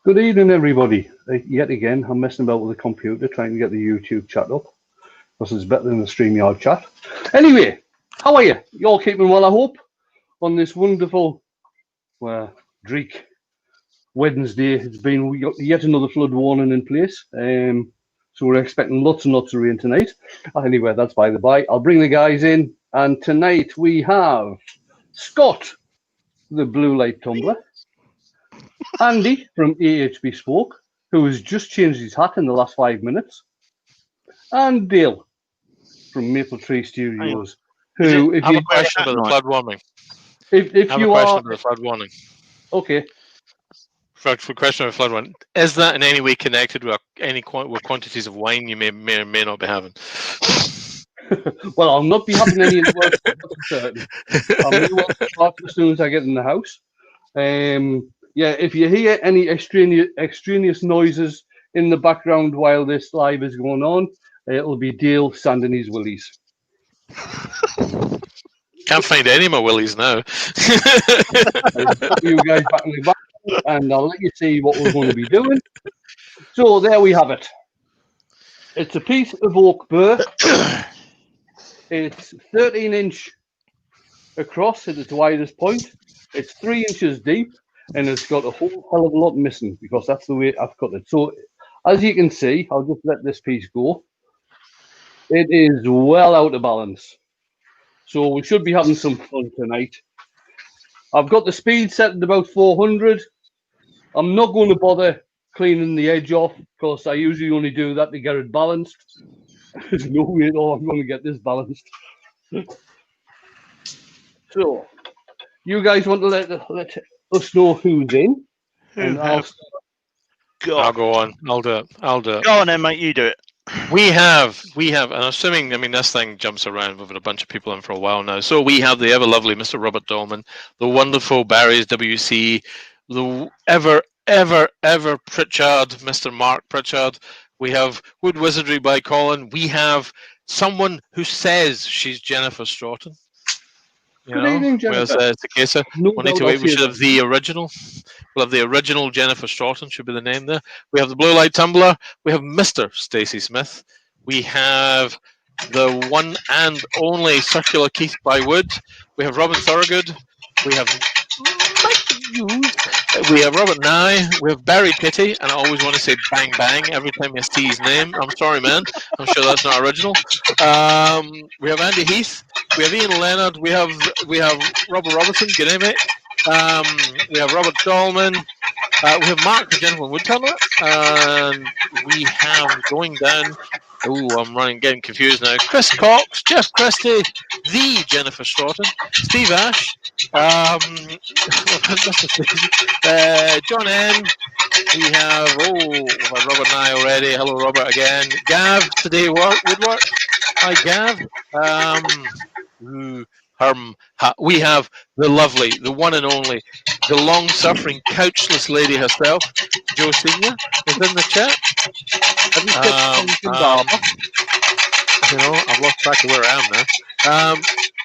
Good evening, everybody. Yet again, I'm messing about with the computer trying to get the YouTube chat up because it's better than the StreamYard chat. Anyway, how are you? You all keeping well, I hope, on this wonderful, Dreek Wednesday. It's been yet another flood warning in place, so we're expecting lots and lots of rain tonight. Anyway, that's by the by. I'll bring the guys in, and tonight we have Scott, the blue light tumbler, Andy from AHB Spoke, who has just changed his hat in the last 5 minutes, and Dale from Maple Tree Studios. Who, if I have you a question about the flood warning. If I have you a question are about the flood warning. Okay. For question about flood warning, is that in any way connected with with quantities of wine you may or may not be having? Well, I'll not be having any in the world, that's for certain. I'll be well start as soon as I get in the house. Yeah, if you hear any extraneous noises in the background while this live is going on, it'll be Dale sanding his willies. Can't find any of my willies now. I'll put you guys back in the back, and I'll let you see what we're going to be doing. So there we have it. It's a piece of oak burr. It's 13-inch across at its widest point. It's 3 inches deep, and it's got a whole hell of a lot missing because that's the way I've cut it. So as you can see, I'll just let this piece go. It is well out of balance. So we should be having some fun tonight. I've got the speed set at about 400. I'm not going to bother cleaning the edge off because I usually only do that to get it balanced. There's no way at all I'm going to get this balanced. So, you guys want to let us know who's in? And I'll go on. I'll do it. Go on then, mate. You do it. We have, and assuming, I mean, this thing jumps around. We've had a bunch of people in for a while now. So we have the ever lovely Mr. Robert Dolman, the wonderful Barry's WC, the ever Pritchard, Mr. Mark Pritchard. We have Wood Wizardry by Colin. We have someone who says she's Jennifer Stroughton. Good evening, Jennifer. It's the case of No, 128. We should have the original. We'll have the original Jennifer Stroughton, should be the name there. We have the Blue Light Tumbler. We have Mr. Stacey Smith. We have the one and only Circular Keith by Wood. We have Robin Thorogood. We have Robert Nye. We have Barry Kitty, and I always want to say bang bang every time I see his name. I'm sorry, man. I'm sure that's not original. We have Andy Heath. We have Ian Leonard. We have Robert Robertson. Good day, mate. We have Robert Dolman. We have Mark from Jennifer Woodturning, and we have going down. Oh, I'm getting confused now. Chris Cox, Jeff Christie, the Jennifer Stroughton, Steve Ash, John N. We have Robert and I already. Hello, Robert again. Gav today woodwork. Hi, Gav. We have the lovely, the one and only, the long-suffering, couchless lady herself, Jo Senior, is in the chat. I've lost track of where I am now.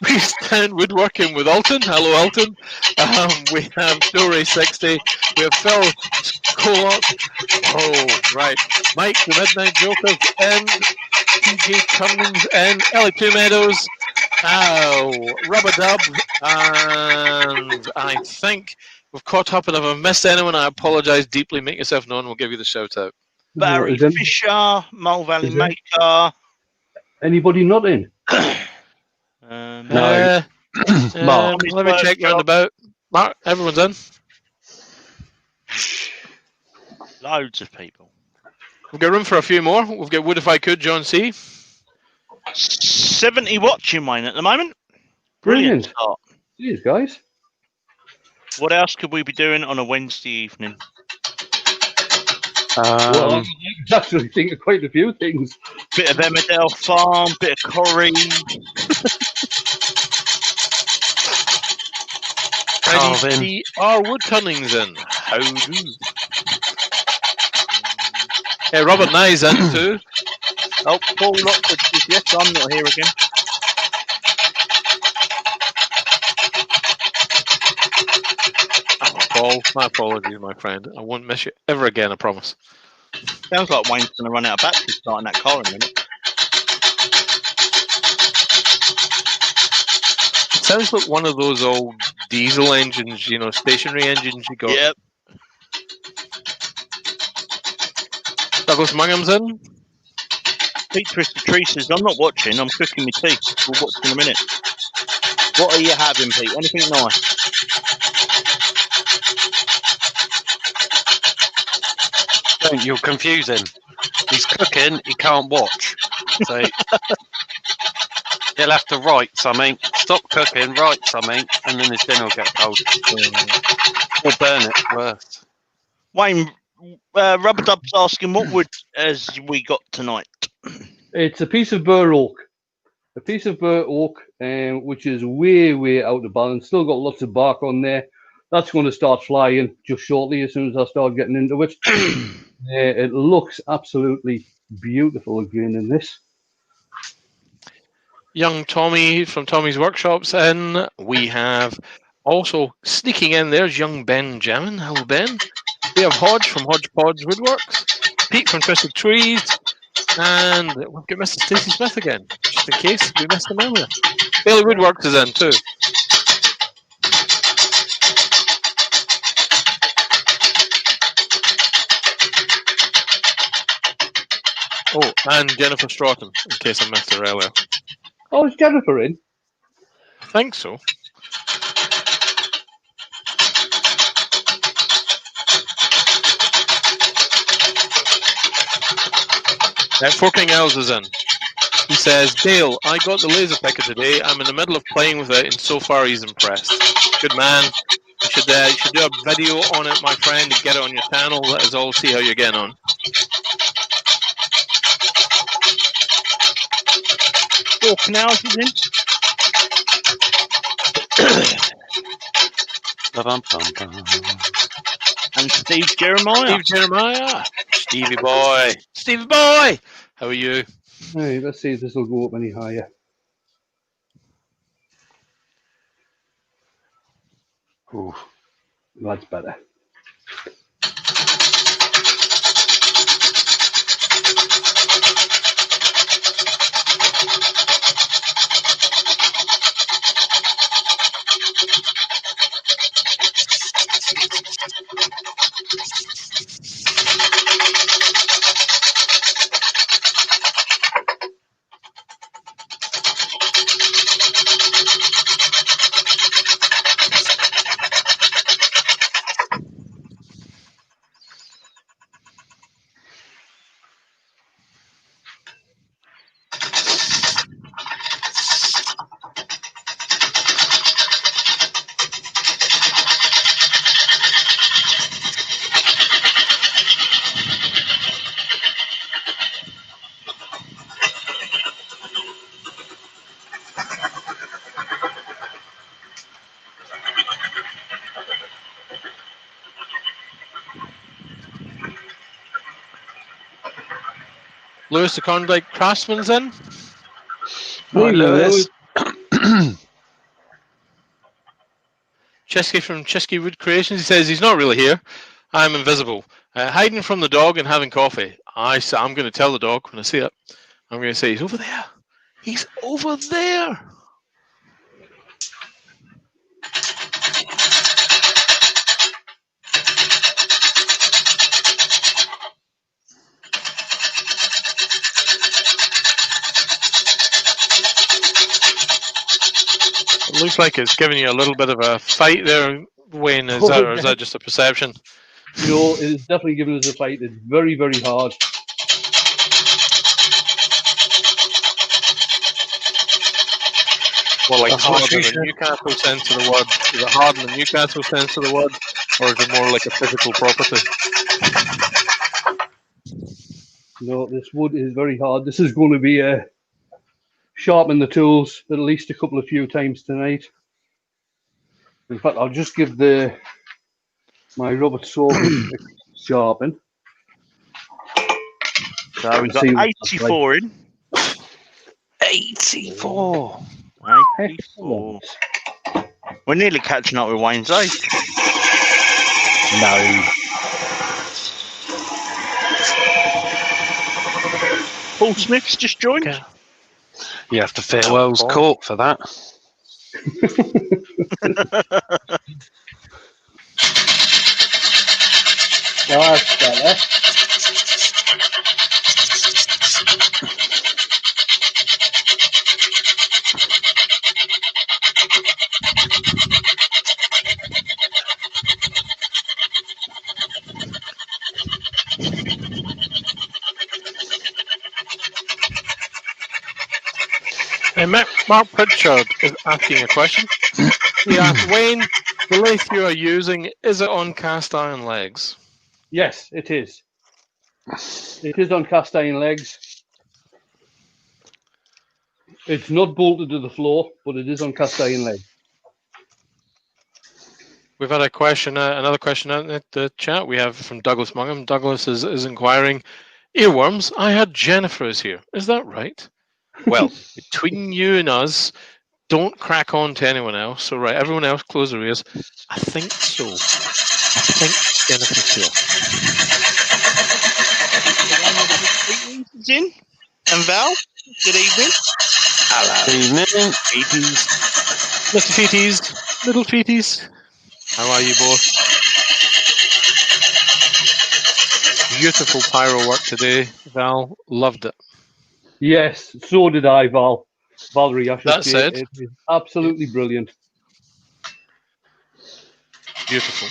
Please stand woodworking with Alton. Hello, Alton. We have Dore 60. We have Phil Skolok. Oh, right. Mike, the Midnight Jokers, and TJ Cummings, and Ellie Two Meadows. Rubber Dub, and I think we've caught up, and if I've missed anyone, I apologise deeply. Make yourself known, we'll give you the shout out. Barry Fisher, Mole Valley Maker. Anybody not in? No. Mark, let me check round about. Mark, everyone's in. Loads of people. We've got room for a few more. We've got Wood If I Could, John C. 70 watching, Wayne, at the moment. Brilliant start. Cheers, guys. What else could we be doing on a Wednesday evening? Well, I actually think of quite a few things. Bit of Emmerdale Farm, bit of Corrie. Our Woodturning's in. How do? Hey, Robert Nye's in too. Oh, Paul Rockford says yes, I'm not here again. call. My apologies, my friend. I won't miss you ever again, I promise. Sounds like Wayne's going to run out of battery starting that car in a minute. It sounds like one of those old diesel engines, you know, stationary engines you got. Yep. Douglas Mungham's in. Pete Twisted Tree says, I'm not watching, I'm cooking my tea. We'll watch in a minute. What are you having, Pete? Anything nice? Don't, you're confusing. He's cooking, he can't watch. So he'll have to write something, stop cooking, write something, and then his dinner will get cold. Or burn it, worse. Wayne, Rubber Dub's asking, what wood has we got tonight? It's a piece of bur oak. A piece of bur oak, which is way out of balance. Still got lots of bark on there. That's going to start flying just shortly as soon as I start getting into it. It looks absolutely beautiful again in this. Young Tommy from Tommy's Workshops in. We have also sneaking in, there's young Ben Jammin. Hello, Ben. We have Hodge from Hodgepodge Woodworks. Pete from Twisted Trees. And we've got Mr. Stacey Smith again, just in case we missed him earlier. Bailey Woodworks is in too. Oh, and Jennifer Stratton, in case I missed her earlier. Oh, is Jennifer in? I think so. Four King Owls is in. He says, Dale, I got the laser picker today. I'm in the middle of playing with it, and so far he's impressed. Good man. You should do a video on it, my friend, and get it on your channel. Let us all see how you're getting on. Four Canals is in. And Steve Jeremiah. Steve Jeremiah. Stevie boy. Stevie boy. How are you? Hey, let's see if this will go up any higher. Oh, that's better. Lewis the Condike Craftsman's in. Hi, Lewis. Chesky from Chesky Wood Creations. He says he's not really here. I'm invisible. Hiding from the dog and having coffee. I'm going to tell the dog when I see it. I'm going to say, he's over there. He's over there. It looks like it's giving you a little bit of a fight there, Wayne. Is that, or is that just a perception? No, it is definitely giving us a fight. It's very hard. Well, like hard in the Newcastle sense of the word. Is it hard in the Newcastle sense of the word, or is it more like a physical property? No, this wood is very hard. This is going to be sharpen the tools at least a few times tonight. In fact, I'll just give my rubber saw a sharpen. So we've got 84 in. 84. 84. We're nearly catching up with Wayne's age. No. Paul Smith's just joined. Okay. You have to farewell's Paul. court for that. That's better. Mark Pritchard is asking a question. He asked, Wayne, the lathe you are using, is it on cast iron legs? Yes, it is. It is on cast iron legs. It's not bolted to the floor, but it is on cast iron legs. We've had a question, another question out in the chat. We have from Douglas Mungham. Douglas is inquiring, earworms, I had Jennifer's here. Is that right? Well, between you and us, don't crack on to anyone else. So, right, everyone else, close their ears. I think so. I think Jennifer's here. Is in. And Val, good evening. Hello. Evening. Feeties. Mr. Feeties. Little Feeties. How are you both? Beautiful pyro work today, Val. Loved it. Yes, so did I, Val. Valerie, I should That say. said, It is absolutely brilliant. Beautiful.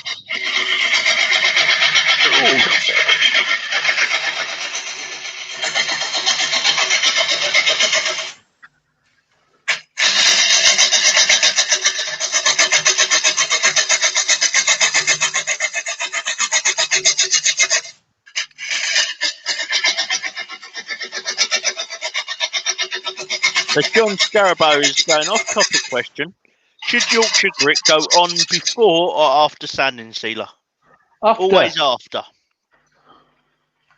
So John Scarabow is going off-topic question. Should Yorkshire grit go on before or after sanding sealer? After, Always after.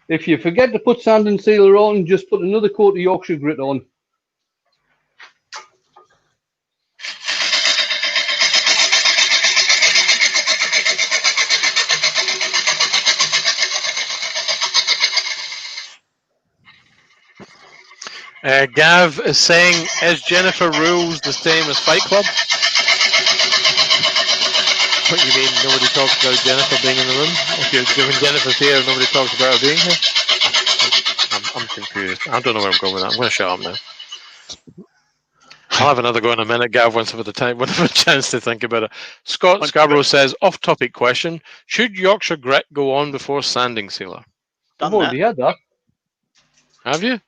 if you forget to put sand and sealer on, just put another coat of Yorkshire grit on. Gav is saying, is Jennifer Rules the same as Fight Club? What you mean, nobody talks about Jennifer being in the room? If you're doing Jennifer's here, nobody talks about her being here? I'm confused. I don't know where I'm going with that. I'm going to shut up now. I'll have another go in a minute, Gav, once I've had a chance to think about it. Scott Scarborough says, off-topic question, should Yorkshire grit go on before sanding sealer? I've already had that. Have you?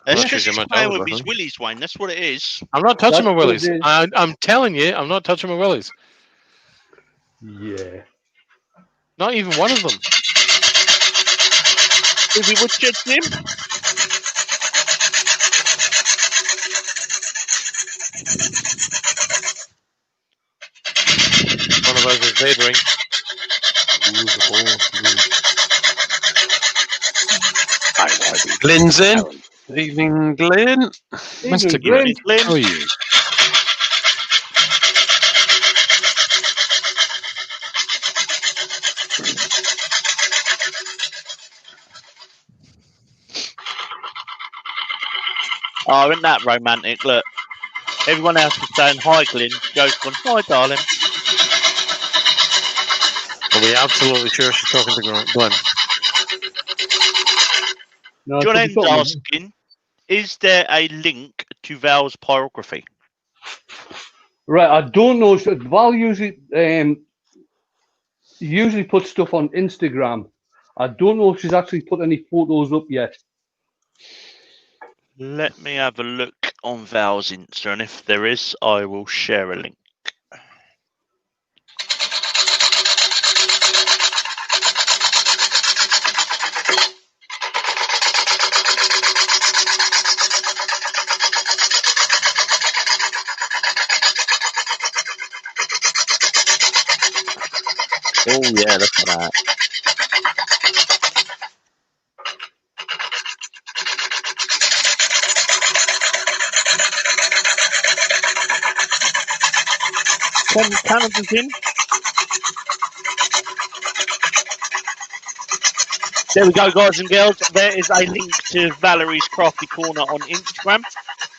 It's Well, just that's he's my playing job, with his then. willies, Wayne. That's what it is. I'm not touching That's my willies. what it is. I'm telling you, I'm not touching my willies. Yeah. Not even one of them. Is he Woodshed Jim? One of us is vadering. Glenn's in. Good evening, Glenn. Mr. Glenn. Glenn, how are you? Oh, isn't that romantic? Look. Everyone else is saying hi, Glenn. Joe's gone, hi, darling. Are we absolutely sure she's talking to Glenn? No, John it's N's probably asking, is there a link to Val's pyrography? right, I don't know. Val usually puts stuff on Instagram. I don't know if she's actually put any photos up yet. Let me have a look on Val's Insta, and if there is, I will share a link. Oh yeah, look at that. Canada's in. There we go, guys and girls. There is a link to Valerie's Crafty Corner on Instagram.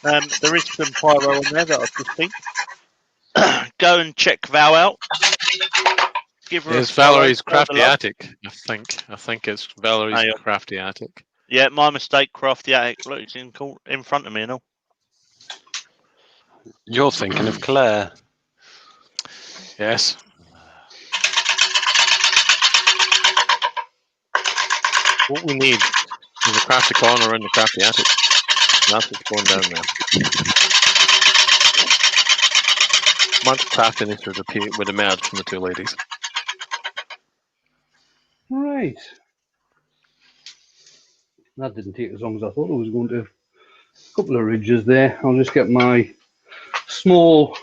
There is some pyro on there that I've just seen. Go and check Val out. Give her It's a follow, Valerie's share the Crafty love. Attic. I think it's Valerie's Oh, yeah. Crafty Attic. Yeah, my mistake, Crafty Attic. Look, it's in front of me and all. You're thinking of Claire. Yes. What we need is a Crafty Corner and the Crafty Attic. That's what's going down there. Much craftiness with a merge from the two ladies. Right. That didn't take as long as I thought it was going to. A couple of ridges there. I'll just get my small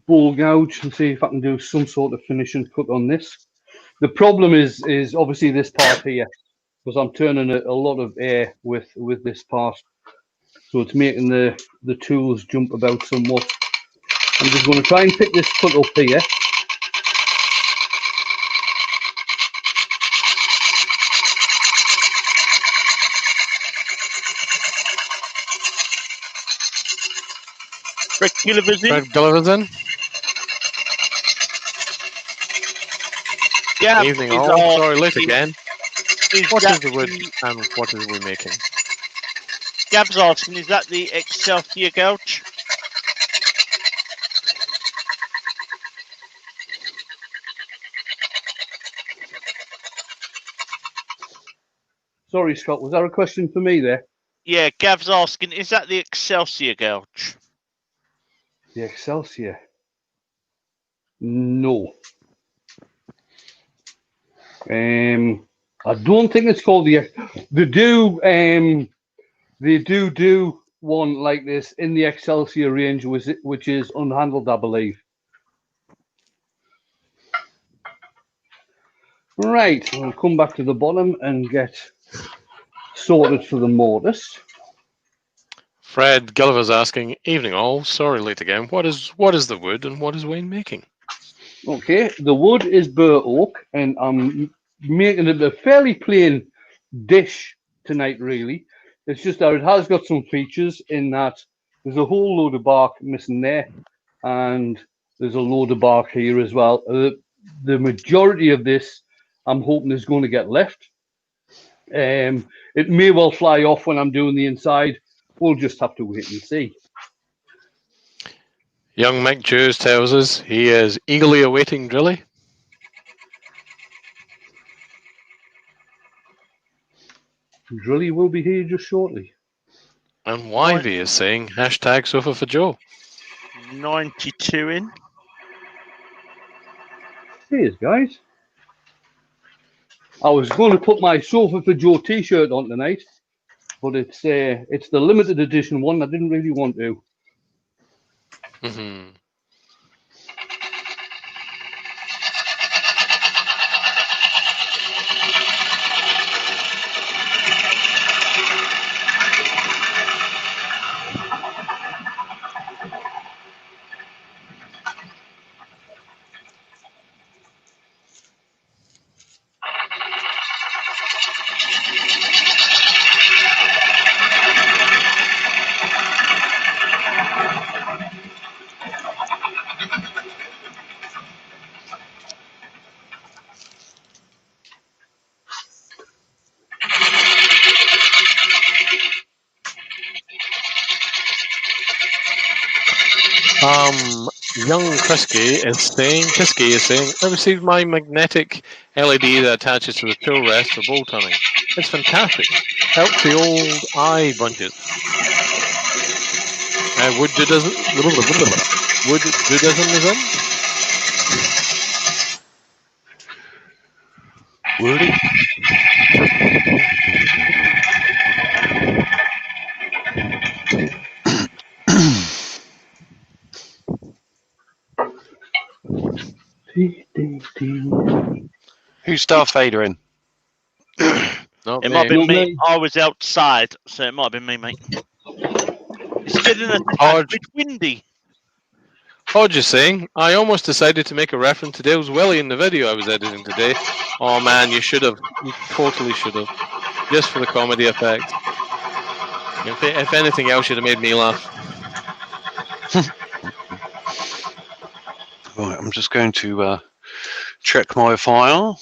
ball gouge and see if I can do some sort of finishing cut on this. The problem is obviously this part here, because I'm turning a lot of air with this part, so it's making the tools jump about somewhat. I'm just going to try and pick this cut up here. Greg Gilliver's in. Fred Gulliver's in. Yeah. Evening is all. our- Sorry, late again. is What that is the wood the- and what is we making? Gab's asking, is that the Excelsior gouge? Sorry, Scott, was that a question for me there? Yeah, Gav's asking, is that the Excelsior gouge? The Excelsior? No. I don't think it's called the. They do one like this in the Excelsior range, which is unhandled, I believe. Right, we'll come back to the bottom and get sorted for the mortise. Fred Gulliver's asking, evening all. Sorry, late again. What is the wood and what is Wayne making? Okay, the wood is bur oak, and I'm making it a fairly plain dish tonight, really. It's just that it has got some features in that there's a whole load of bark missing there, and there's a load of bark here as well. The majority of this, I'm hoping, is going to get left. It may well fly off when I'm doing the inside. We'll just have to wait and see. Young Mike Jews tells us he is eagerly awaiting Drilly. Drilly will be here just shortly. And Wivey is saying hashtag sofa for Joe. 92 in. Cheers, guys. I was going to put my Sofa for Joe t-shirt on tonight, but it's the limited edition one. I didn't really want to. Mm-hmm. Young Kiski is saying, I received my magnetic LED that attaches to the tool rest for bolt turning. It's fantastic. Helps the old eye bunches. Woodjudism is in. Woody? Who's Starfader in? Not It me. might have been Not me. me. I was outside, so it might have been me, mate. It's getting a Hard. bit windy. Oh, just saying, I almost decided to make a reference to Dale's Willie in the video I was editing today. Oh man, you should have. You totally should have. Just for the comedy effect. If anything else, you'd have made me laugh. Right, I'm just going to check my file.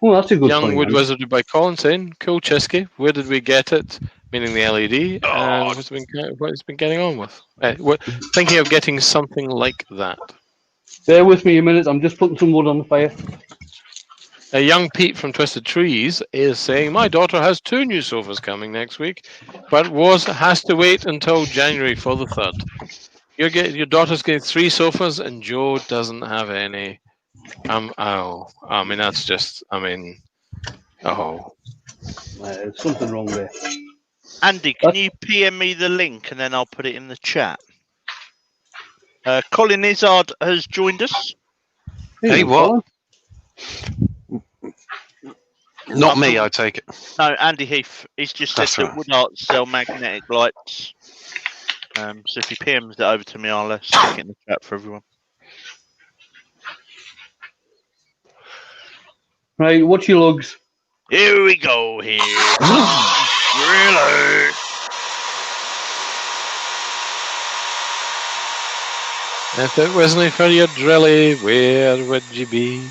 Well, that's a good Young point. Wood Andy. Wizardry by Colin saying, "Cool Chisky. Where did we get it?" Meaning the LED. Oh. And what it's been getting on with. Thinking of getting something like that. Bear with me a minute. I'm just putting some wood on the fire. A young Pete from Twisted Trees is saying, "My daughter has 2 new sofas coming next week, but has to wait until January for the 3rd. Your daughter's getting 3 sofas, and Joe doesn't have any. Oh, I mean that's just. I mean, oh. There's something wrong there. Andy, can you PM me the link and then I'll put it in the chat? Colin Izzard has joined us. Hey, what? Not me, I take it. No, Andy Heath. He's just said that Wood Arts sell magnetic lights. So if he PMs it over to me, I'll stick it in the chat for everyone. Right, what's your lugs? Here we go. Here. Really? If it wasn't for your drilly, where would you be?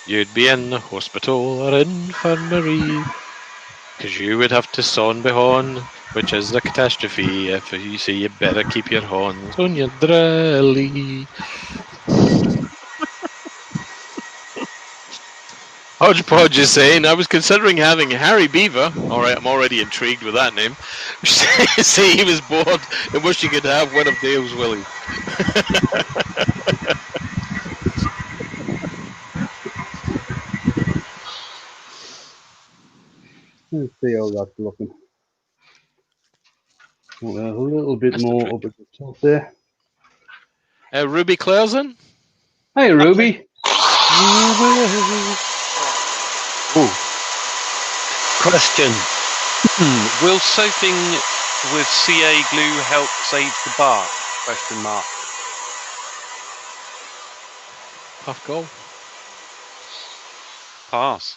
You'd be in the hospital or infirmary. 'Cause you would have to son behind, which is a catastrophe. If you say you better keep your horns on your drilly. Hodgepodge is saying, I was considering having Harry Beaver. Alright, I'm already intrigued with that name. Say he was bored and wish he could have one of Dale's Willie. Let's see how that's looking. A little bit more up at the top there. Ruby Clausen? Hey, Ruby. Ooh. Question. Will soaping with CA glue help save the bark? Question mark. Tough goal. Pass.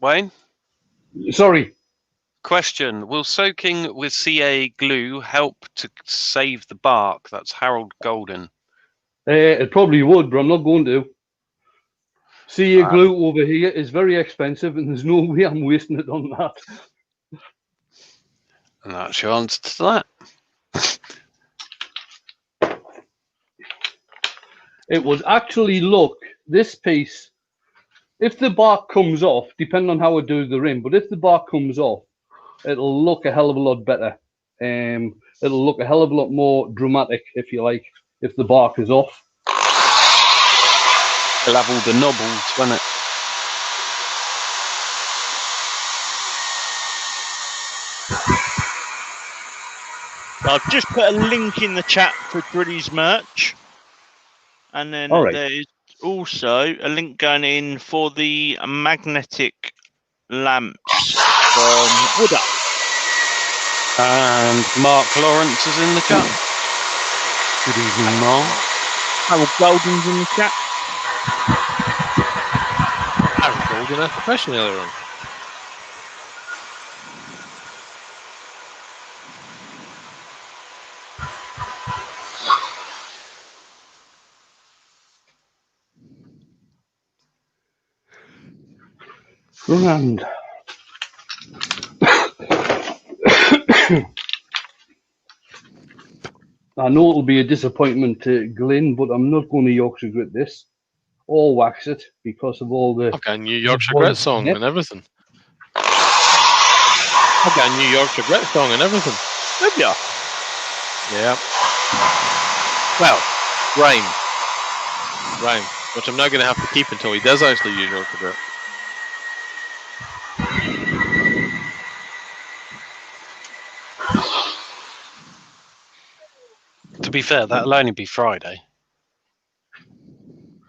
Wayne? Sorry. Question. Will soaking with CA glue help to save the bark? That's Harold Golden. It probably would, but I'm not going to. See, your glue over here is very expensive, and there's no way I'm wasting it on that. And that's your answer to that. It would actually look, this piece, if the bark comes off, depending on how I do the rim, but if the bark comes off, it'll look a hell of a lot better. It'll look a hell of a lot more dramatic, if you like, if the bark is off. It'll have all the knobbles, won't it? I've just put a link in the chat for Drilly's merch. And then there's also a link going in for the magnetic lamps from Wood Arts. And Mark Lawrence is in the chat. Good evening, Mark. Harold Golden's in the chat. Harold Golden asked a question earlier on. Grand. I know it'll be a disappointment to Glyn, but I'm not going to Yorkshire Grit this or wax it because of all the. I've got a New Yorkshire Grit song and everything. I've got a New Yorkshire Grit song and everything. Have ya? Yeah. Well, rhyme, which I'm not going to have to keep until he does actually use Yorkshire Grit. To be fair, that'll only be Friday.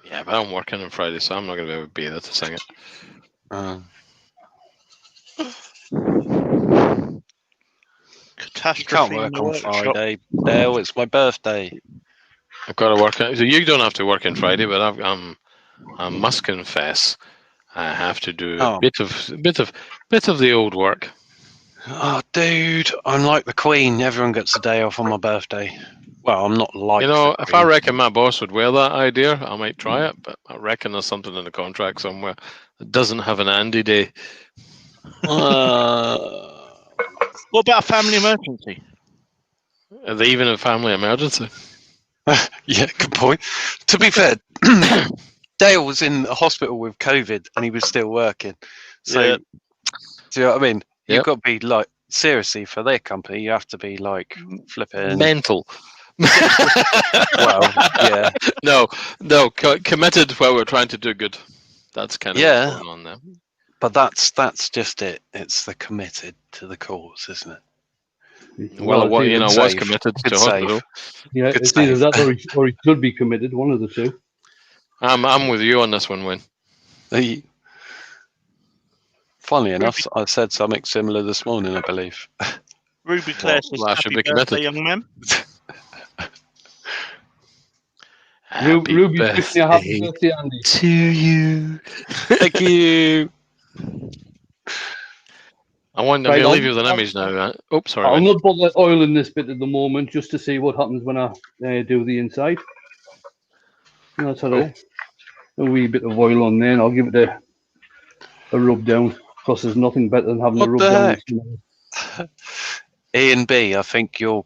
Yeah, but I'm working on Friday, so I'm not going to be there to sing it. catastrophe in work the on workshop. Friday, Dale. It's my birthday. I've got to work. So you don't have to work on Friday, but I must confess, I have to do a Oh. bit of the old work. Oh, dude, I'm like the Queen. Everyone gets a day off on my birthday. Well, I'm not like You know, the if I Queen. reckon my boss would wear that idea, I might try it. But I reckon there's something in the contract somewhere that doesn't have an Andy day. What about a family emergency? Are they even a family emergency? Yeah, good point. To be fair, Dale was in the hospital with COVID and he was still working. So, Yeah. do you know what I mean? You've Yep. got to be like, seriously, for their company, you have to be like flipping. Mental. Well, yeah. No, committed while we're trying to do good. That's kind of what's going on there. But that's just it. It's the committed to the cause, isn't it? Well, it's either- was save. committed Good to save. hospital. Yeah, Good it's either save. that or he should be committed. One of the two. I'm with you on this one, Wayne. Funnily enough, I said something similar this morning, I believe. Ruby Claire says, Well, I should happy be birthday, committed. young man. Happy Ruby's wishing you a happy birthday birthday, Andy. to you. Thank you. I'm Right, going to leave you with an image now. Oh, sorry, I'll Wayne. not bother oiling this bit at the moment, just to see what happens when I do the inside. That's had a wee bit of oil on there, and I'll give it a rub down. Because there's nothing better than having a What rub the down. heck? E and B, I think you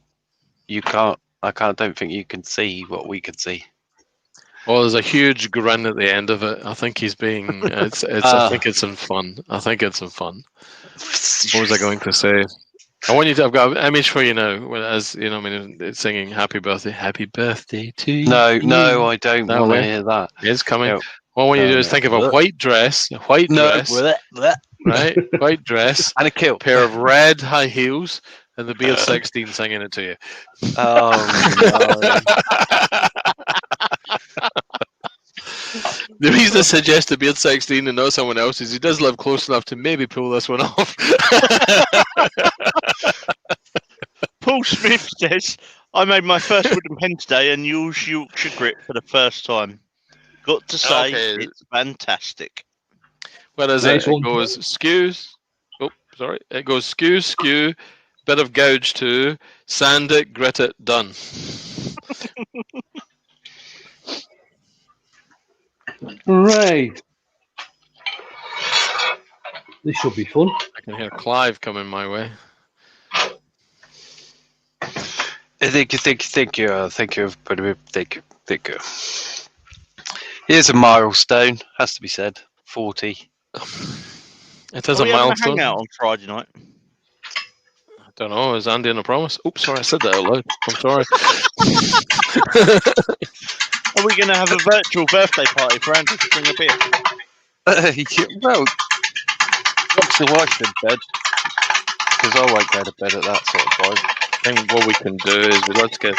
can't. Don't think you can see what we could see. Oh, there's a huge grin at the end of it. I think he's being. I think it's in fun. I think it's in fun. What was I going to say? I want you to. I've got an image for you now. As you know, I mean, it's singing "Happy Birthday to you." No, I don't That want to way. hear that. It's coming. No. What I want you to do is No. think of a white dress, right? White dress, And a kilt. pair of red high heels, and the Beard 16 singing it to you. Oh The reason I suggest the Beard 16 and not someone else is he does live close enough to maybe pull this one off. Paul Smith says, I made my first wooden pen today and used Yorkshire grip for the first time. Got to say, it's fantastic. Whereas Nice it one. goes skews. Oh, sorry. It goes skew, bit of gouge too, sand it, grit it, done. Right. This should be fun. I can hear Clive coming my way. Thank you. Here's a milestone. Has to be said. 40. It is Are a we having milestone. a hangout on Friday night? I don't know. Is Andy in a promise? Oops, sorry, I said that out loud. I'm sorry. Are we going to have a virtual birthday party for Andy to bring a beer? Well, once the wife's in bed, because I won't go to bed at that sort of time. I think what we can do is let's get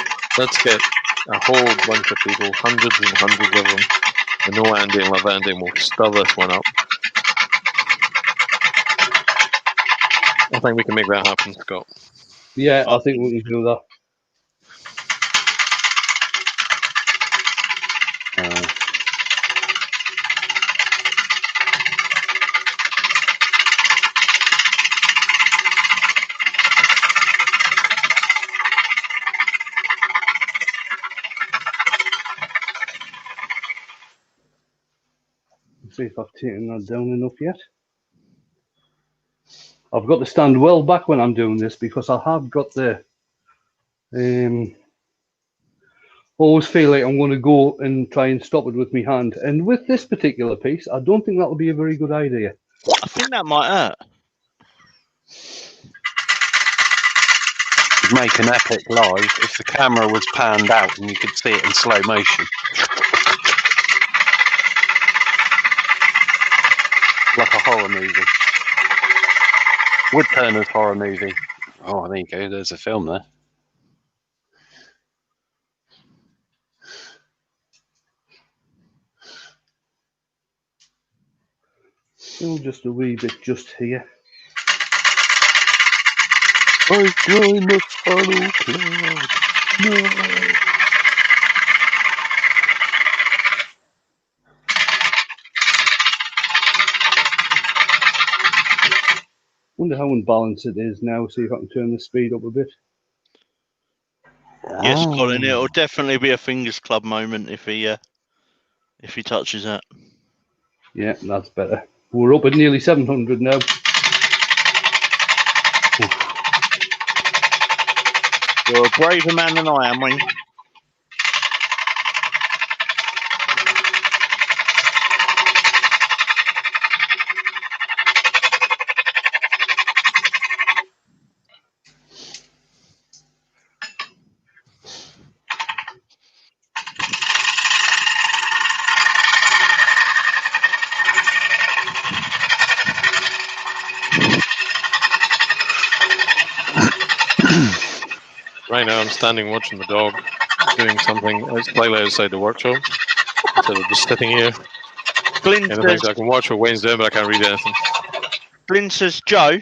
a whole bunch of people, hundreds and hundreds of them. I know Andy and love Andy, and we'll stir this one up. I think we can make that happen, Scott. Yeah, I think we can do that. See if I've taken that down enough yet. I've got to stand well back when I'm doing this because I have got the always feel like I'm going to go and try and stop it with my hand. And with this particular piece, I don't think that will be a very good idea. I think that might hurt. You'd make an epic live if the camera was panned out and you could see it in slow motion. Like a horror movie. Woodturner's horror movie. Oh, there you go. There's a film there. Still just a wee bit just here. I joined the funnel club. No. Wonder how unbalanced it is now. See if I can turn the speed up a bit. Yes, Colin. It'll definitely be a fingers club moment if he touches that. Yeah, that's better. We're up at nearly 700 now. You're a braver man than I am, Wayne. Right now, I'm standing watching the dog doing something slightly outside the workshop instead of just sitting here. Glyn And I says, think I can watch what Wayne's doing, but I can't read anything. Glyn says, Joe,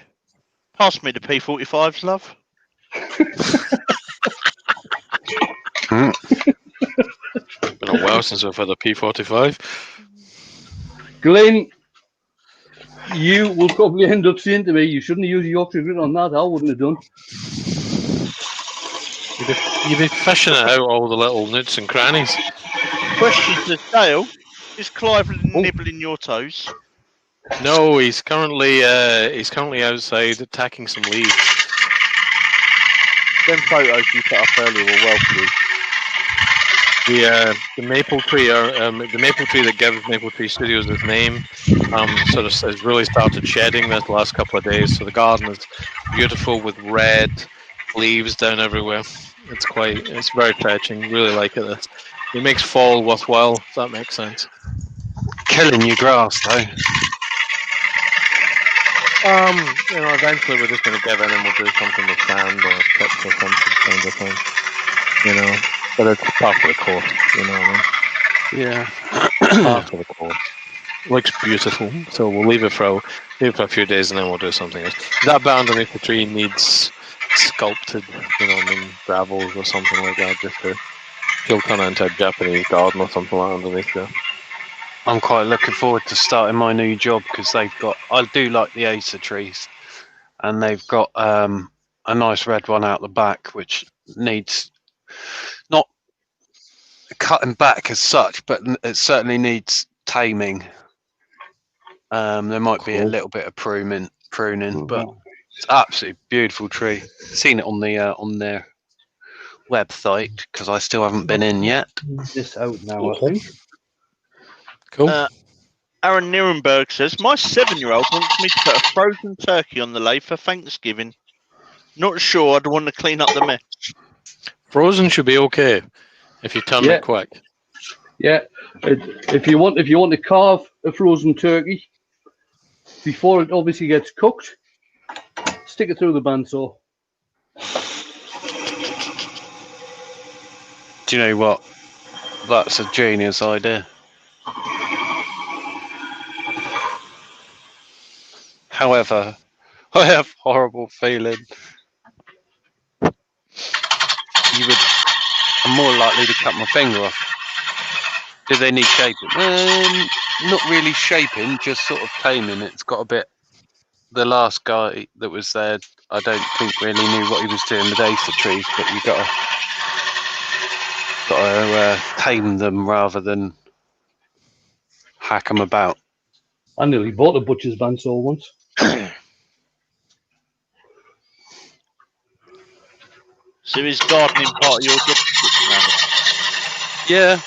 pass me the P45s, love. Been a while since I've had a P45. Glenn, you will probably end up saying to me, you shouldn't have used Yorkshire grit on that. I wouldn't have done. You'd be fishing it out all the little nooks and crannies. Question to Dale, is Clive nibbling your toes? No, he's currently outside attacking some leaves. Them photos you put up earlier were well produced. The maple tree, the maple tree that gives Maple Tree Studios its name, sort of has really started shedding this last couple of days. So the garden is beautiful with red leaves down everywhere. It's very touching. Really like it. It makes fall worthwhile. If that makes sense. Killing your grass, though. Eventually we're just going to give in and we'll do something with sand or chips or something kind of thing. But it's part of the course, you know what I mean? Yeah. Part of the course. Looks beautiful, so we'll leave it for a few days and then we'll do something else. That bit underneath the tree needs sculpted, gravels or something like that, just to turn into a Japanese garden or something like that underneath there. I'm quite looking forward to starting my new job because I do like the Acer trees, and they've got a nice red one out the back which needs not cutting back as such, but it certainly needs taming. There might be a little bit of pruning, but it's an absolutely beautiful tree. Seen it on their website because I still haven't been in yet. This out now, I think. Cool. Aaron Nierenberg says, my 7-year-old wants me to put a frozen turkey on the lathe for Thanksgiving. Not sure I'd want to clean up the mess. Frozen should be okay if you turn it quick. Yeah, if you want to carve a frozen turkey before it obviously gets cooked, stick it through the bandsaw. Do you know what? That's a genius idea. However, I have a horrible feeling I'm more likely to cut my finger off. Do they need shaping? Not really shaping, just sort of taming. It's got a bit. The last guy that was there, I don't think really knew what he was doing with Acer trees, but you got to tame them rather than hack them about. I nearly bought a butcher's bandsaw once. So is gardening part of your job? Yeah,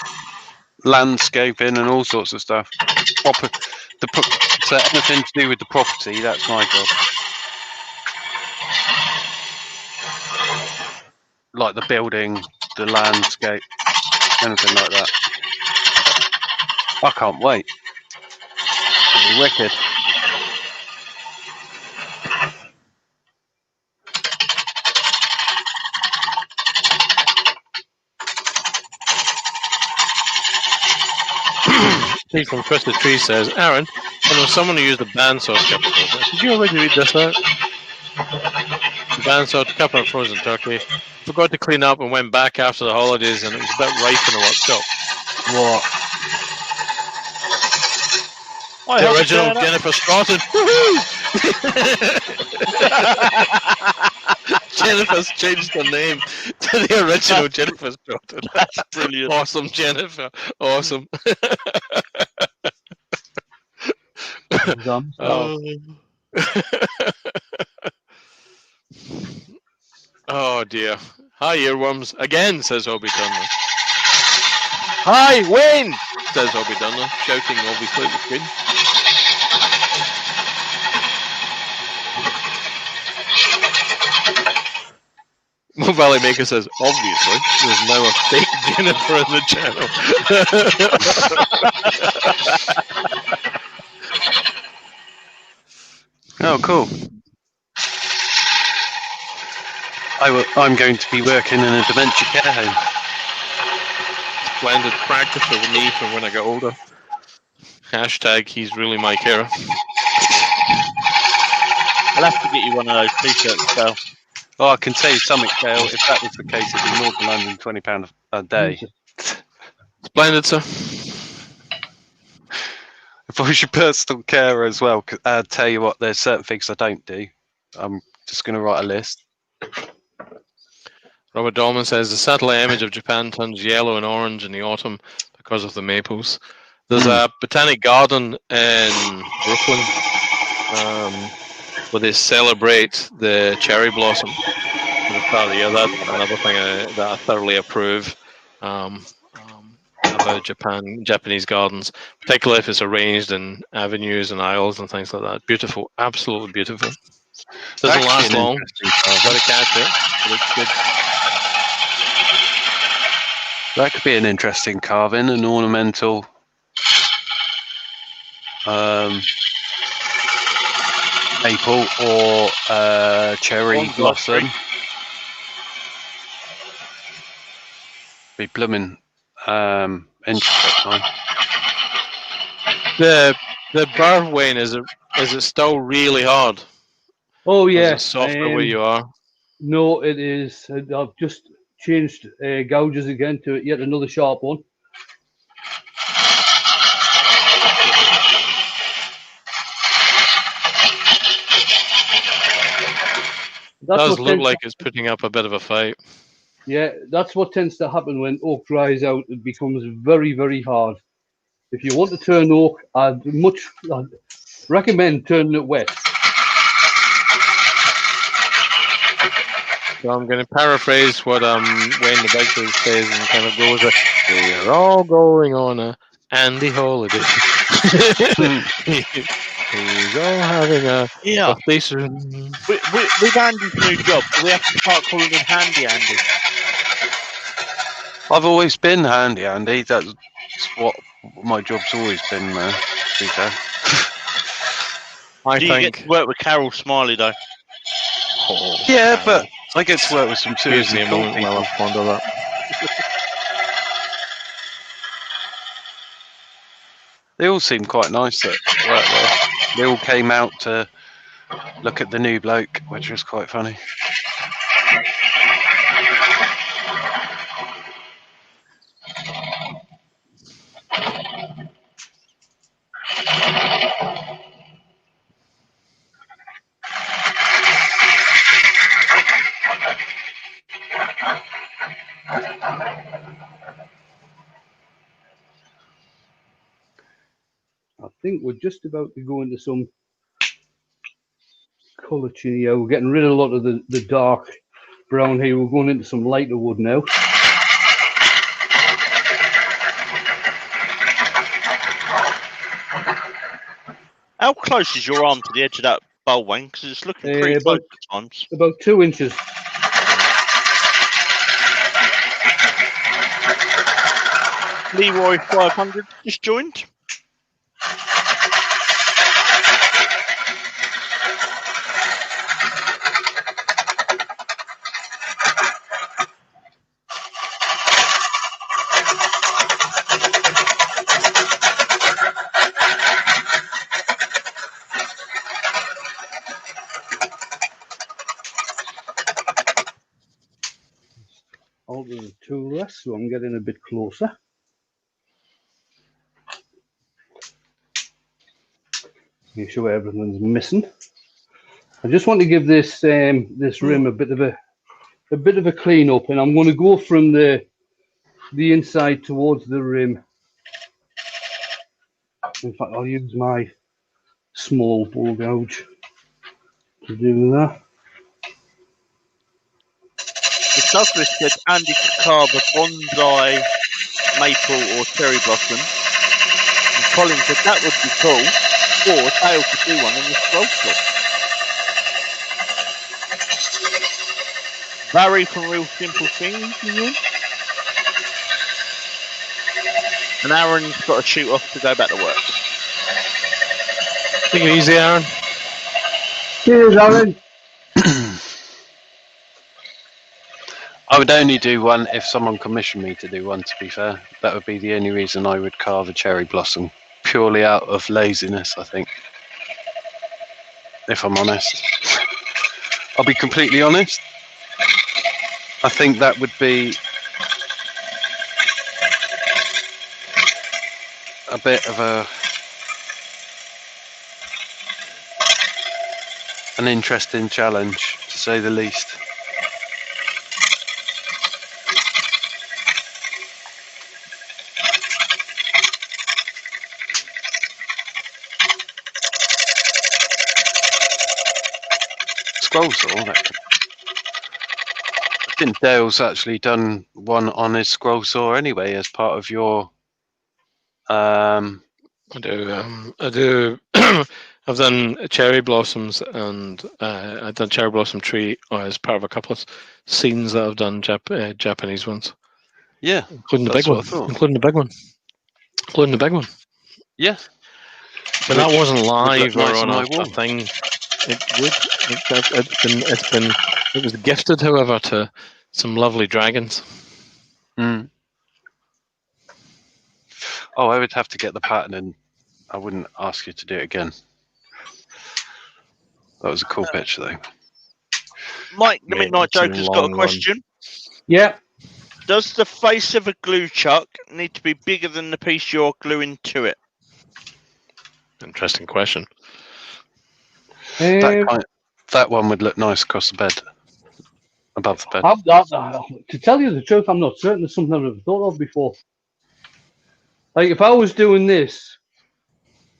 landscaping and all sorts of stuff. So anything to do with the property, that's my job. Like the building, the landscape, anything like that. I can't wait. It'll be wicked. Steve from Twisted Tree says, Aaron, I know someone who used a bandsaw skeptical. Did you already read this out? Japan, so to cup our frozen turkey. Forgot to clean up and went back after the holidays, and it was a bit ripe in the workshop. What? I The helped original turn up. Jennifer Stratton. Jennifer's changed her name to the original Jennifer Stratton. That's brilliant. Awesome, Jennifer. Awesome. Oh. Oh dear. Hi, earworms. Again, says Obi Dunlop. Hi, Wayne, says Obi Dunlop, shouting obviously at the screen. Mo Valley Maker says, obviously, there's now a fake Jennifer in the channel. Oh, cool. I'm going to be working in a dementia care home. Splendid practice for me for when I get older. Hashtag he's really my carer. I'll have to get you one of those t-shirts, Dale. Oh, I can tell you something, Dale. If that was the case, it'd be more than £120 a day. Splendid, sir. If I was your personal carer as well, I'll tell you what, there's certain things I don't do. I'm just going to write a list. Robert Dolman says the satellite image of Japan turns yellow and orange in the autumn because of the maples. There's a botanic garden in Brooklyn where they celebrate the cherry blossom at the start of the year. That's another thing that I thoroughly approve about Japanese gardens, particularly if it's arranged in avenues and aisles and things like that. Beautiful, absolutely beautiful. Doesn't last long. Got to catch it, but it's good. That could be an interesting carving, an ornamental maple or cherry blossom. Be blooming interesting. The barb, Wayne, is it still really hard? Oh Or is yeah. it softer where you are? No, it is. I've just changed gouges again to yet another sharp one. That does look like it's putting up a bit of a fight. Yeah, that's what tends to happen when oak dries out. It becomes very, very hard. If you want to turn oak, I'd recommend turning it wet. So I'm going to paraphrase what Wayne the Bigfoot says and kind of goes, we're all going on a Andy holiday. He's all having a birthday. With Andy's new job, do we have to start calling him Handy Andy? I've always been Handy Andy. That's what my job's always been, to be fair. Do you get to work with Carol Smiley, though? Oh, yeah, but I get to work with some seriously cool people. Well, I'll ponder that. They all seem quite nice that work there. They all came out to look at the new bloke, which was quite funny. I think we're just about to go into some colour change. Yeah, we're getting rid of a lot of the dark brown here. We're going into some lighter wood now. How close is your arm to the edge of that bowl, Wayne? Because it's looking pretty close at times. About 2 inches. Leroy 500 just joined. progress, so I'm getting a bit closer. Make sure everything's missing. I just want to give this this rim a bit of a clean up, and I'm going to go from the inside towards the rim. In fact, I'll use my small ball gouge to do that. If Douglas said Andy could carve a bonsai, maple or cherry blossom, and Colin said that would be cool, or Dale could do one on the scroll saw. Barry from Real Simple Things is in. And Aaron's got to shoot off to go back to work. Take it easy, Aaron. Cheers, Aaron. I would only do one if someone commissioned me to do one, to be fair. That would be the only reason I would carve a cherry blossom. Purely out of laziness, I think. If I'm honest. I'll be completely honest. I think that would be a bit of an interesting challenge, to say the least. Scroll saw. I think Dale's actually done one on his scroll saw anyway, as part of your. I do. I've done cherry blossoms, and I've done cherry blossom tree as part of a couple of scenes that I've done Japanese ones. Yeah, including the that's big one. what I thought. Including the big one. Including the big one. Yeah, but that wasn't live nice or on my a wall. thing. It would. It was gifted, however, to some lovely dragons. Mm. Oh, I would have to get the pattern, and I wouldn't ask you to do it again. That was a cool picture, though. Mike, the Midnight Joker's got a question. Yeah. Does the face of a glue chuck need to be bigger than the piece you're gluing to it? Interesting question. That one would look nice across the bed, above the bed. To tell you the truth, I'm not certain. It's something I've never thought of before. Like, if I was doing this,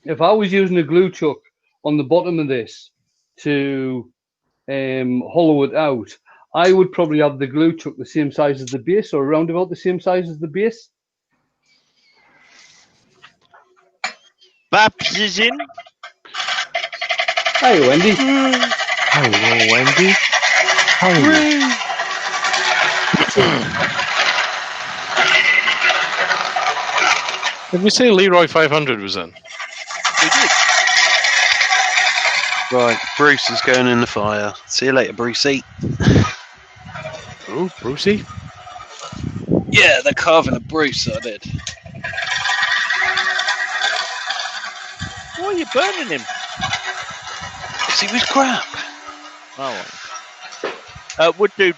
if I was using a glue chuck on the bottom of this to hollow it out, I would probably have the glue chuck the same size as the base, or around about the same size as the base. Babs is in. Hi, Wendy. Hello, Wendy. Hello. Did we say Leroy 500 was in? We did. Right, Bruce is going in the fire. See you later, Brucey. Oh, Brucey? Yeah, they're carving a Bruce, I did. Why are you burning him? Because he was crap. Oh. Wood dude.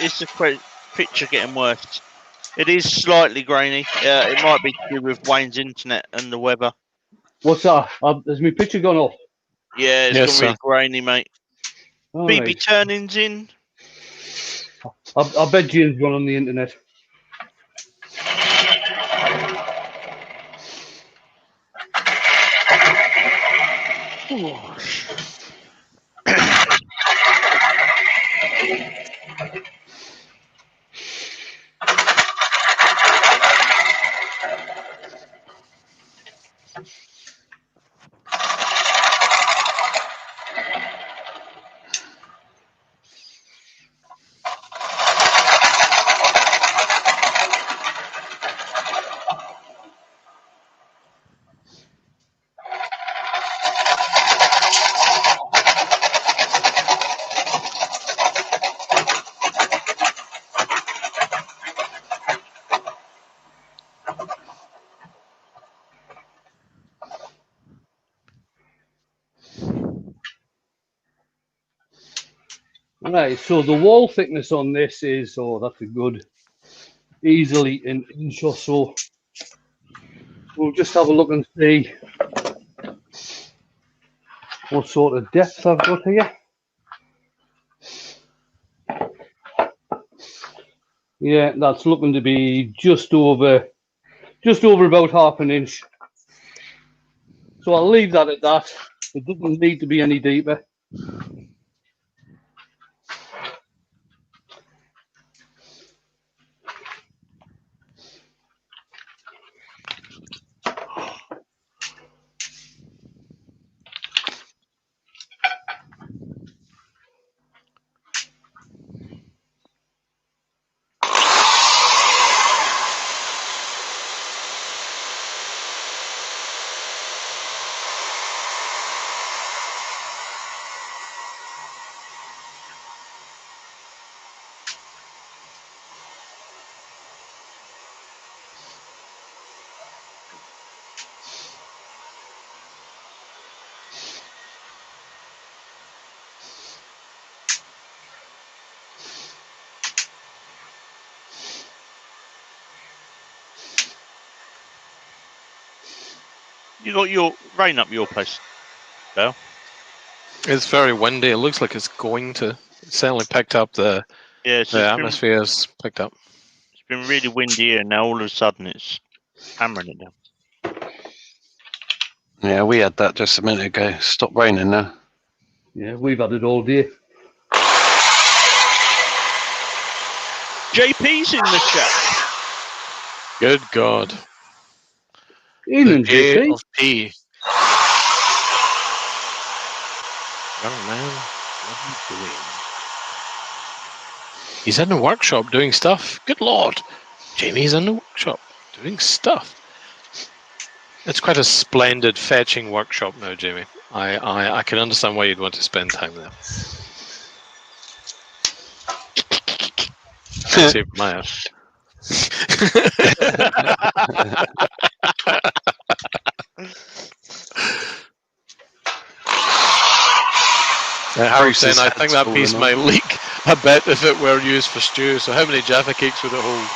Is the picture getting worse? It is slightly grainy. It might be to do with Wayne's internet and the weather. What's that? Has my picture gone off? Yeah, it's gone really grainy, mate. All BB right. Turning's in. I bet Jane's gone on the internet. Right, so the wall thickness on this is, that's a good easily an inch or so. We'll just have a look and see what sort of depth I've got here. Yeah, that's looking to be just over about half an inch. So I'll leave that at that. It doesn't need to be any deeper. You got your rain up your place, Bell? It's very windy. It looks like it's going to. It's certainly picked up the atmosphere's picked up. It's been really windy here, and now all of a sudden it's hammering it down. Yeah, we had that just a minute ago. Stopped raining now. Yeah, we've had it all day. JP's in the chat. Good God. Evening, J JP. of P. Young man, what are you doing? He's in the workshop doing stuff. Good Lord. Jamie's in the workshop doing stuff. It's quite a splendid fetching workshop now, Jamie. I can understand why you'd want to spend time there. Save my ass. Harold saying, I think that piece might leak a bit if it were used for stew. So how many Jaffa cakes would it hold?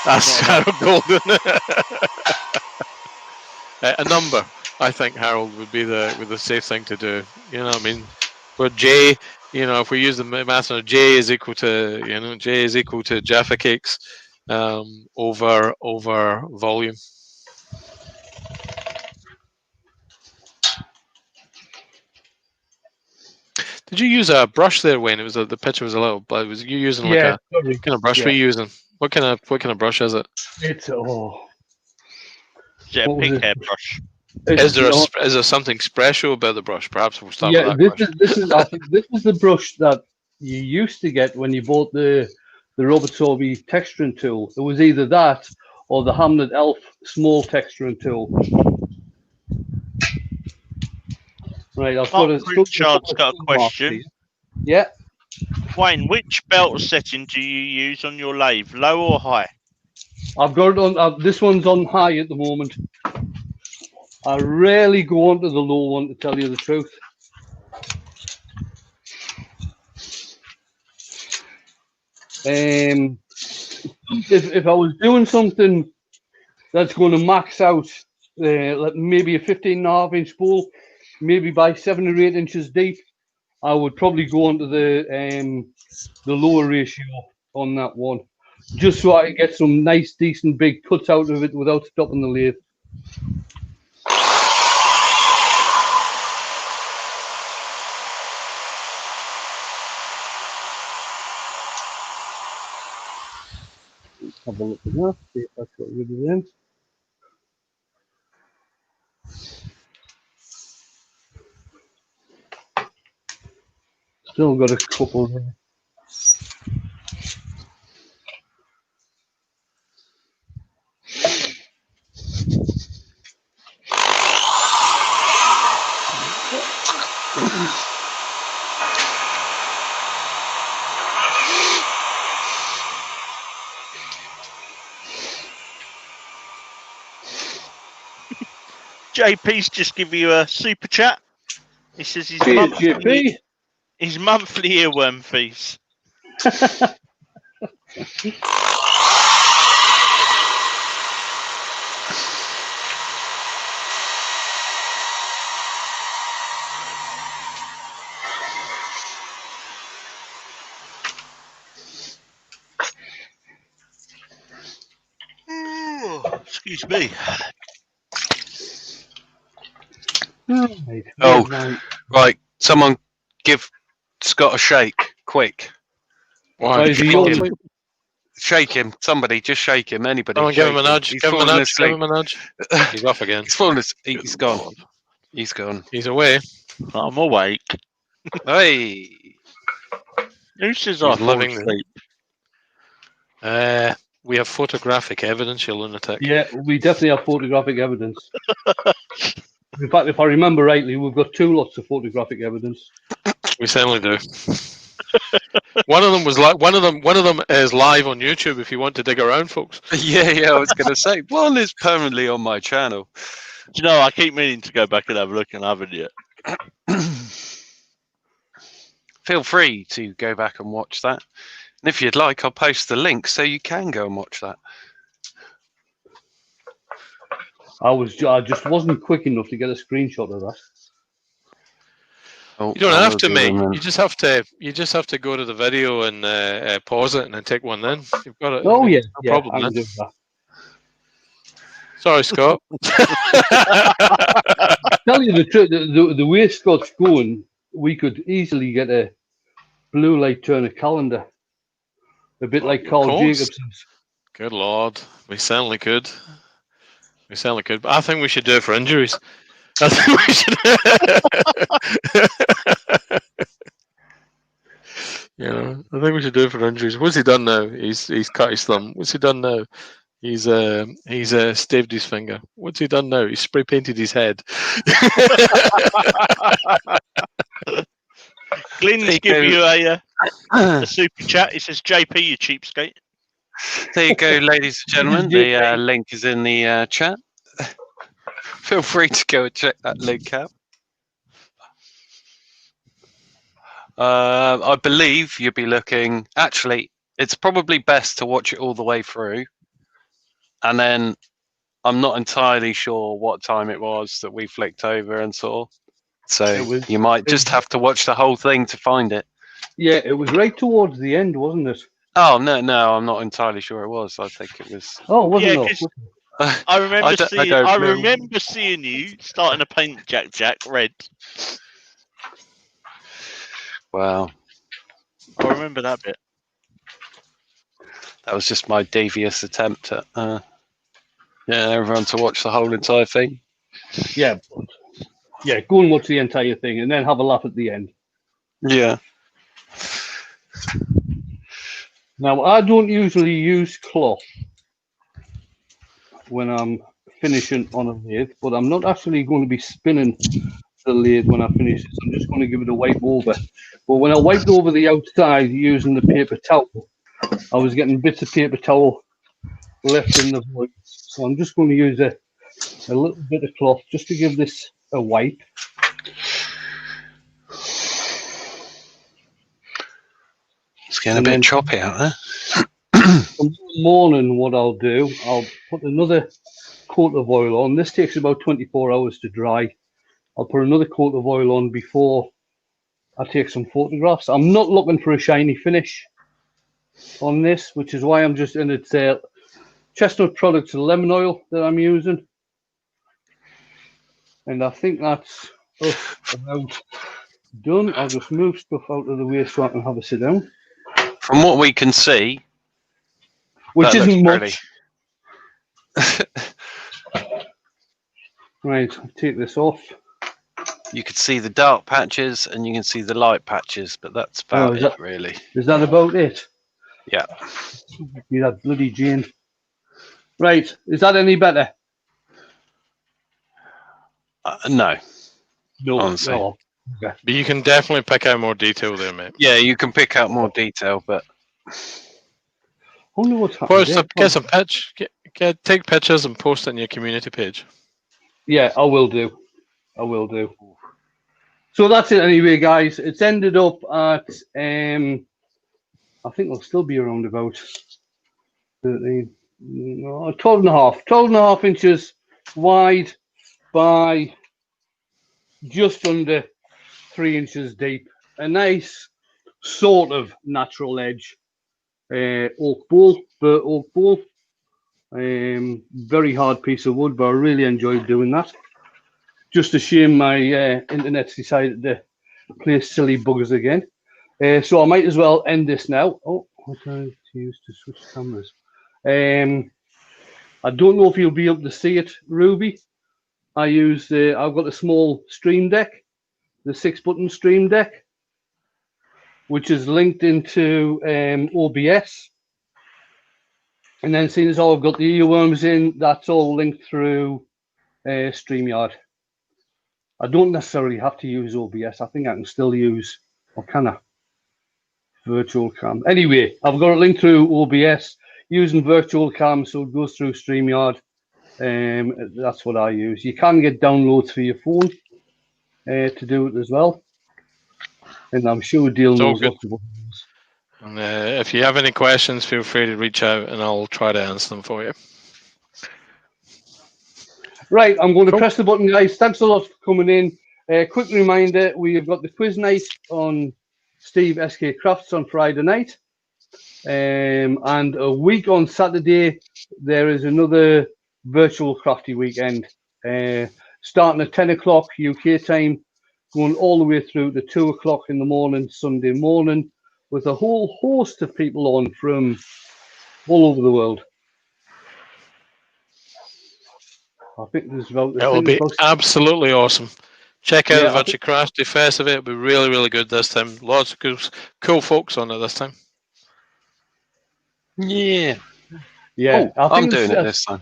That's Harold Golden. A number, I think, Harold, would be the safe thing to do. You know what I mean? Where J, you know, if we use the math, J is equal to Jaffa cakes over volume. Did you use a brush there, Wayne? It was the picture was a little, but was you using like a sorry. kind of brush? Yeah. Were you using? What kind of brush is it? It's Is it a pig hair brush? Is there something special about the brush? Perhaps we'll start with that question. I think this is the brush that you used to get when you bought the Robert Sorby texturing tool. It was either that or the Hamlet Elf small texturing tool. Right, I've got Richard's got a question. Yeah. Wayne, which belt setting do you use on your lathe, low or high? I've got it on. This one's on high at the moment. I rarely go on to the low one, to tell you the truth. If I was doing something that's going to max out, like maybe a 15.5 inch spool, maybe by 7 or 8 inches deep, I would probably go onto the lower ratio on that one, just so I can get some nice, decent, big cuts out of it without stopping the lathe. Have a look at that, see if that's got rid of them. Still got a couple there. JP's just give you a super chat. He says his monthly earworm fees. Excuse me. Right. Oh. Right. Right, someone give Scott a shake, quick. Why? Why is he Shake yawning? him. Shake him. Somebody, just shake him. Anybody. Someone give him a shake nudge. He's Give him a fallen nudge. Give asleep. him a nudge. He's off again. He's fallen asleep. He's gone. God. He's gone. He's away. I'm awake. Hey. Who says He's I fall living asleep? We have photographic evidence, you lunatic. Yeah, we definitely have photographic evidence. In fact, if I remember rightly, we've got 2 lots of photographic evidence. We certainly do. One of them was like one of them is live on YouTube if you want to dig around, folks. Yeah, I was going to say, one is permanently on my channel. Do you know, I keep meaning to go back and have a look and I haven't yet. Feel free to go back and watch that. And if you'd like, I'll post the link so you can go and watch that. I just wasn't quick enough to get a screenshot of that. Oh, You don't I have will to, do mate. them then. You just have to go to the video and pause it and then take one. Then you've got it. Oh, yeah. No Yeah, problem. I can Then. do that. Sorry, Scott. Tell you the truth, the way Scott's going, we could easily get a blue light Turner calendar. A bit like Carl course. Jacobson's. Good Lord, we certainly could. We certainly could. But I think we should do it for injuries. I think we should. I think we should do it for injuries. What's he done now? He's cut his thumb. What's he done now? He's staved his finger. What's he done now? He's spray painted his head. Glenn's give you a super chat. It says, JP, you cheapskate. There you go, ladies and gentlemen. The link is in the chat. Feel free to go and check that link out. I believe you'll be looking. Actually, it's probably best to watch it all the way through. And then I'm not entirely sure what time it was that we flicked over and saw. So you might just have to watch the whole thing to find it. Yeah, it was right towards the end, wasn't it? Oh, no, I'm not entirely sure it was. I think it was. Oh, wasn't Yeah, it? 'cause I remember I don't know. remember seeing you starting to paint Jack red. Wow. I remember that bit. That was just my devious attempt at everyone to watch the whole entire thing. Yeah. Yeah, go and watch the entire thing and then have a laugh at the end. Yeah. Now, I don't usually use cloth when I'm finishing on a lathe, but I'm not actually going to be spinning the lathe when I finish this. I'm just going to give it a wipe over. But when I wiped over the outside using the paper towel, I was getting bits of paper towel left in the void. So I'm just going to use a little bit of cloth just to give this a wipe. It's getting a bit choppy out there. Tomorrow morning, what I'll do, I'll put another coat of oil on. This takes about 24 hours to dry. I'll put another coat of oil on before I take some photographs. I'm not looking for a shiny finish on this, which is why I'm just in it. Chestnut Products lemon oil that I'm using. And I think that's about done. I'll just move stuff out of the way so I can have a sit down. From what we can see, which isn't pretty. much. Right, I'll take this off. You can see the dark patches and you can see the light patches, but that's about it, really. Is that about it? Yeah. You that bloody Jane. Right, is that any better? No. No. Honestly. No. Okay. But you can definitely pick out more detail there, mate. Yeah, you can pick out more detail, but I wonder what's happening. Get some take pictures and post it on your community page. Yeah, I will do. I will do. So that's it anyway, guys. It's ended up at I think it'll still be around about 13, 12 and a half inches wide by just under 3 inches deep. A nice sort of natural edge oak bowl, burnt oak bowl. Very hard piece of wood, but I really enjoyed doing that. Just a shame my internet's decided to play silly buggers again. So I might as well end this now. Oh, what do I use to switch cameras? I don't know if you'll be able to see it, Ruby. I've got a small Stream Deck, the 6-button Stream Deck, which is linked into OBS. And then seeing as how I've got the earworms in, that's all linked through StreamYard. I don't necessarily have to use OBS. I think I can still use, or can I? Virtual cam. Anyway, I've got it linked through OBS using virtual cam, so it goes through StreamYard. That's what I use. You can get downloads for your phone to do it as well. And I'm sure Dale knows lots of others. And if you have any questions, feel free to reach out and I'll try to answer them for you. Right, I'm going to press the button, guys. Thanks a lot for coming in. Quick reminder, we have got the quiz night on Steve SK Crafts on Friday night. And a week on Saturday, there is another virtual crafty weekend. Starting at 10 o'clock UK time, going all the way through to 2 o'clock in the morning, Sunday morning, with a whole host of people on from all over the world. I think there's about... It will be absolutely awesome. Check out the Virtual Crafty Festival. It'll be really, really good this time. Lots of cool folks on it this time. Yeah. Yeah, oh, I'm doing it this time.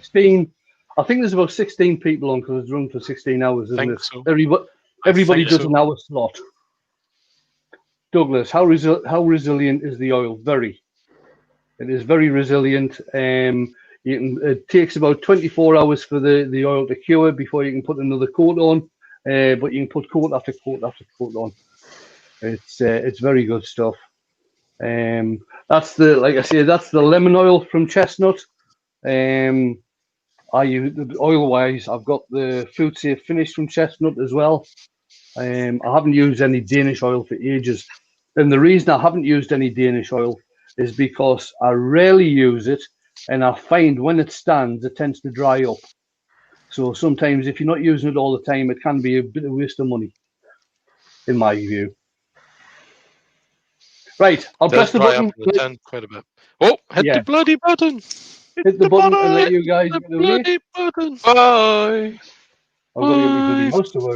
I think there's about 16 people on because it's run for 16 hours, isn't it? So. Everybody does an hour slot. Douglas, how resilient is the oil? Very. It is very resilient. It takes about 24 hours for the oil to cure before you can put another coat on, but you can put coat after coat after coat on. It's very good stuff. That's the lemon oil from Chestnut. I use oil-wise. I've got the Food Safe Finish from Chestnut as well. I haven't used any Danish oil for ages, and the reason I haven't used any Danish oil is because I rarely use it, and I find when it stands, it tends to dry up. So sometimes, if you're not using it all the time, it can be a bit of a waste of money, in my view. Right, I'll press the button. Quite a bit. Oh, hit the bloody button! Hit the button and let you guys get away. Button. Bye. I've got to get my bloody mouse to work.